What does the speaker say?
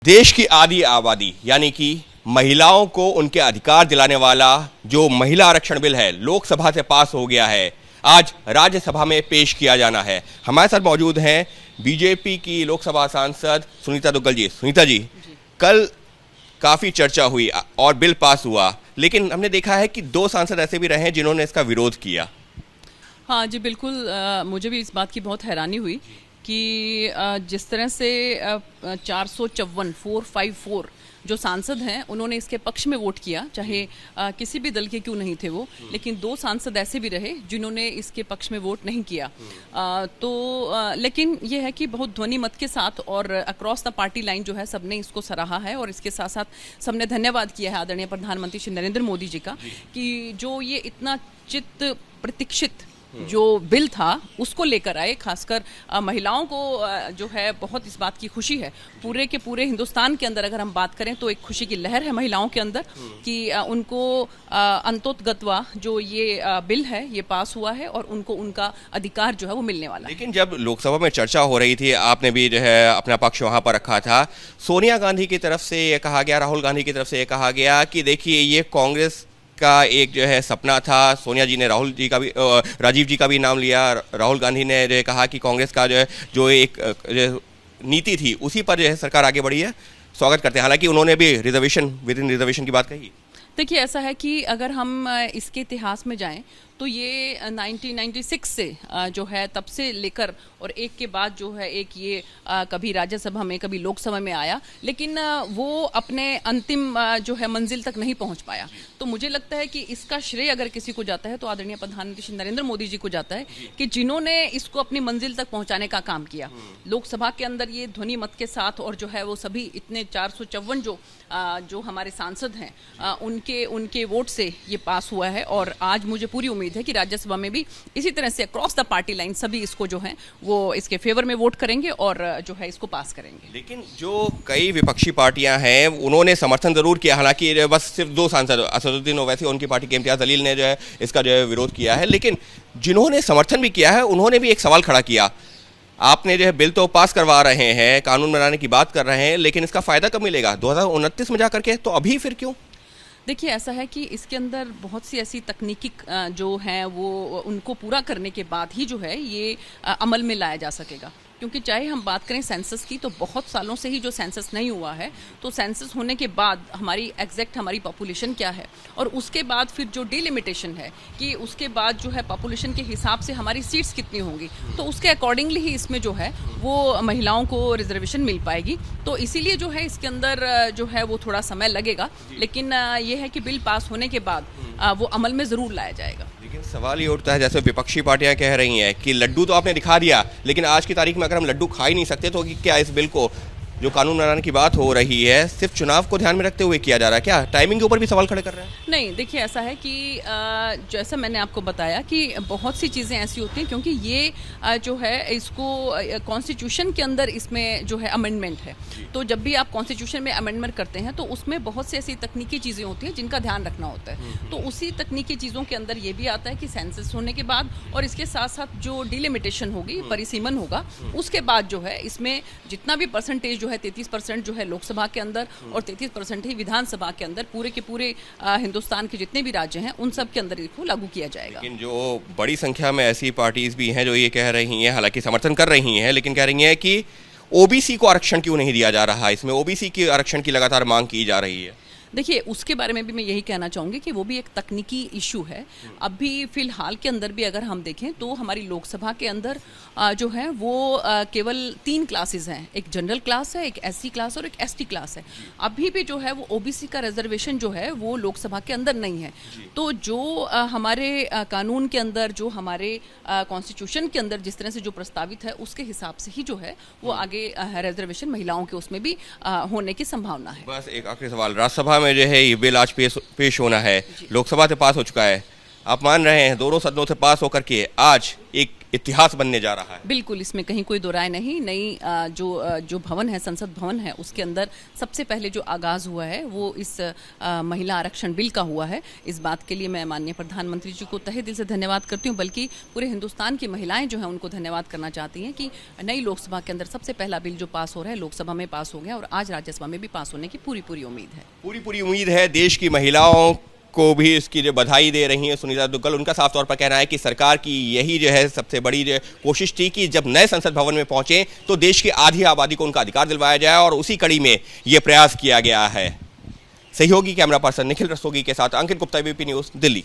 देश की आधी आबादी यानी कि महिलाओं को उनके अधिकार दिलाने वाला जो महिला आरक्षण बिल है लोकसभा से पास हो गया है, आज राज्यसभा में पेश किया जाना है। हमारे साथ मौजूद हैं बीजेपी की लोकसभा सांसद सुनीता दुग्गल जी। सुनीता जी, कल काफ़ी चर्चा हुई और बिल पास हुआ, लेकिन हमने देखा है कि दो सांसद ऐसे भी रहे हैं जिन्होंने इसका विरोध किया। हाँ जी, बिल्कुल। मुझे भी इस बात की बहुत हैरानी हुई कि जिस तरह से 454 जो सांसद हैं उन्होंने इसके पक्ष में वोट किया, चाहे किसी भी दल के क्यों नहीं थे वो, लेकिन दो सांसद ऐसे भी रहे जिन्होंने इसके पक्ष में वोट नहीं किया। लेकिन ये है कि बहुत ध्वनि मत के साथ और अक्रॉस द पार्टी लाइन जो है सबने इसको सराहा है और इसके साथ साथ सबने धन्यवाद किया है आदरणीय प्रधानमंत्री श्री नरेंद्र मोदी जी का कि जो ये इतना चित्त प्रतीक्षित जो बिल था उसको लेकर आए। खासकर महिलाओं को जो है बहुत इस बात की खुशी है। पूरे के पूरे हिंदुस्तान के अंदर अगर हम बात करें तो एक खुशी की लहर है महिलाओं के अंदर कि उनको अंतोतगत्वा जो ये बिल है ये पास हुआ है और उनको उनका अधिकार जो है वो मिलने वाला है। लेकिन जब लोकसभा में चर्चा हो रही थी, आपने भी जो है अपना पक्ष वहां पर रखा था। सोनिया गांधी की तरफ से ये कहा गया, राहुल गांधी की तरफ से ये कहा गया कि देखिए ये कांग्रेस का एक जो है सपना था। सोनिया जी ने राहुल जी का भी, राजीव जी का भी नाम लिया। राहुल गांधी ने जो कहा कि कांग्रेस का जो है जो एक नीति थी उसी पर जो है सरकार आगे बढ़ी है। स्वागत करते हैं। हालांकि उन्होंने भी रिजर्वेशन विद इन रिजर्वेशन की बात कही। देखिए, ऐसा है कि अगर हम इसके इतिहास में जाएं तो ये 1996 से जो है तब से लेकर और एक के बाद जो है एक ये कभी राज्यसभा में कभी लोकसभा में आया, लेकिन वो अपने अंतिम जो है मंजिल तक नहीं पहुंच पाया। तो मुझे लगता है कि इसका श्रेय अगर किसी को जाता है तो आदरणीय प्रधानमंत्री श्री नरेंद्र मोदी जी को जाता है कि जिन्होंने इसको अपनी मंजिल तक पहुंचाने का काम किया। लोकसभा के अंदर ये ध्वनि मत के साथ और जो है वो सभी इतने 454 जो हमारे सांसद हैं उनके वोट से ये पास हुआ है और आज मुझे पूरी उम्मीद है कि राज्यसभा में भी इसी तरह से अक्रॉस द पार्टी लाइन सभी इसको जो है वो इसके फेवर में वोट करेंगे और जो है इसको पास करेंगे। लेकिन जो कई विपक्षी पार्टियां हैं उन्होंने समर्थन जरूर किया। हालांकि बस सिर्फ दो सांसद असदुद्दीन ओवैसी उनकी पार्टी के इम्तियाज जलील ने जो है इसका जो है विरोध किया है, लेकिन जिन्होंने समर्थन भी किया है उन्होंने भी एक सवाल खड़ा किया। आपने जो है बिल तो पास करवा रहे हैं, कानून बनाने की बात कर रहे हैं, लेकिन इसका फायदा कब मिलेगा? 2029 में जा करके, तो अभी फिर क्यों? देखिए, ऐसा है कि इसके अंदर बहुत सी ऐसी तकनीकी जो हैं वो उनको पूरा करने के बाद ही जो है ये अमल में लाया जा सकेगा। क्योंकि चाहे हम बात करें सेंसस की तो बहुत सालों से ही जो सेंसस नहीं हुआ है, तो सेंसस होने के बाद हमारी एग्जैक्ट हमारी पॉपुलेशन क्या है और उसके बाद फिर जो डिलिमिटेशन है कि उसके बाद जो है पॉपुलेशन के हिसाब से हमारी सीट्स कितनी होंगी, तो उसके अकॉर्डिंगली ही इसमें जो है वो महिलाओं को रिजर्वेशन मिल पाएगी। तो इसीलिए जो है इसके अंदर जो है वो थोड़ा समय लगेगा, लेकिन ये है कि बिल पास होने के बाद वो अमल में ज़रूर लाया जाएगा। लेकिन सवाल ये उठता है, जैसे विपक्षी पार्टियां कह रही हैं कि लड्डू तो आपने दिखा दिया, लेकिन आज की तारीख में अगर हम लड्डू खा ही नहीं सकते तो क्या इस बिल को जो कानून बनाने की बात हो रही है सिर्फ चुनाव को ध्यान में रखते हुए किया जा रहा है? क्या टाइमिंग के ऊपर भी सवाल खड़े कर रहे हैं? नहीं, देखिए, ऐसा है कि जैसा मैंने आपको बताया कि बहुत सी चीज़ें ऐसी होती हैं क्योंकि ये जो है इसको कॉन्स्टिट्यूशन के अंदर इसमें जो है अमेंडमेंट है। तो जब भी आप कॉन्स्टिट्यूशन में अमेंडमेंट करते हैं तो उसमें बहुत सी ऐसी तकनीकी चीज़ें होती हैं जिनका ध्यान रखना होता है। तो उसी तकनीकी चीज़ों के अंदर ये भी आता है कि सेंसस होने के बाद और इसके साथ साथ जो डिलिमिटेशन होगी, परिसीमन होगा, उसके बाद जो है इसमें जितना भी परसेंटेज जो है 33% जो है लोकसभा के अंदर और 33% ही विधानसभा के अंदर पूरे के पूरे हिंदुस्तान के जितने भी राज्य हैं उन सब के अंदर इसको लागू किया जाएगा। लेकिन जो बड़ी संख्या में ऐसी पार्टीज भी हैं जो ये कह रही हैं, हालांकि समर्थन कर रही हैं, लेकिन कह रही हैं कि ओबीसी को आरक्षण क्यों नहीं दिया जा रहा है? इसमें ओबीसी के आरक्षण की लगातार मांग की जा रही है। देखिए, उसके बारे में भी मैं यही कहना चाहूँगी कि वो भी एक तकनीकी इशू है। अभी फिलहाल के अंदर भी अगर हम देखें तो हमारी लोकसभा के अंदर जो है वो केवल 3 क्लासेस हैं। एक जनरल क्लास है, एक एससी क्लास और एक एसटी क्लास है। अभी भी जो है वो ओबीसी का रिजर्वेशन जो है वो लोकसभा के अंदर नहीं है। तो जो हमारे कानून के अंदर, जो हमारे कॉन्स्टिट्यूशन के अंदर जिस तरह से जो प्रस्तावित है उसके हिसाब से ही जो है वो आगे रिजर्वेशन महिलाओं के उसमें भी होने की संभावना है। बस एक आखिरी सवाल, राज्यसभा में जो है ये बिल आज पेश होना है, लोकसभा से पास हो चुका है, आप मान रहे हैं दोनों सदनों से पास होकर के आज एक इतिहास बनने जा रहा है। बिल्कुल, इसमें कहीं कोई दो राय नहीं। नई जो भवन है, संसद भवन है, उसके अंदर सबसे पहले जो आगाज़ हुआ है वो इस महिला आरक्षण बिल का हुआ है। इस बात के लिए मैं माननीय प्रधानमंत्री जी को तहे दिल से धन्यवाद करती हूँ, बल्कि पूरे हिंदुस्तान की महिलाएं जो हैं उनको धन्यवाद करना चाहती हैं कि नई लोकसभा के अंदर सबसे पहला बिल जो पास हो रहा है लोकसभा में पास हो गया और आज राज्यसभा में भी पास होने की पूरी उम्मीद है। पूरी उम्मीद है। देश की महिलाओं को भी इसकी जो बधाई दे रही हैं सुनीता दुग्गल, उनका साफ तौर पर कहना है कि सरकार की यही जो है सबसे बड़ी जो कोशिश थी कि जब नए संसद भवन में पहुंचे तो देश की आधी आबादी को उनका अधिकार दिलवाया जाए और उसी कड़ी में ये प्रयास किया गया है। सहयोगी कैमरा पर्सन निखिल रस्तोगी के साथ अंकित गुप्ता, एबीपी न्यूज़, दिल्ली।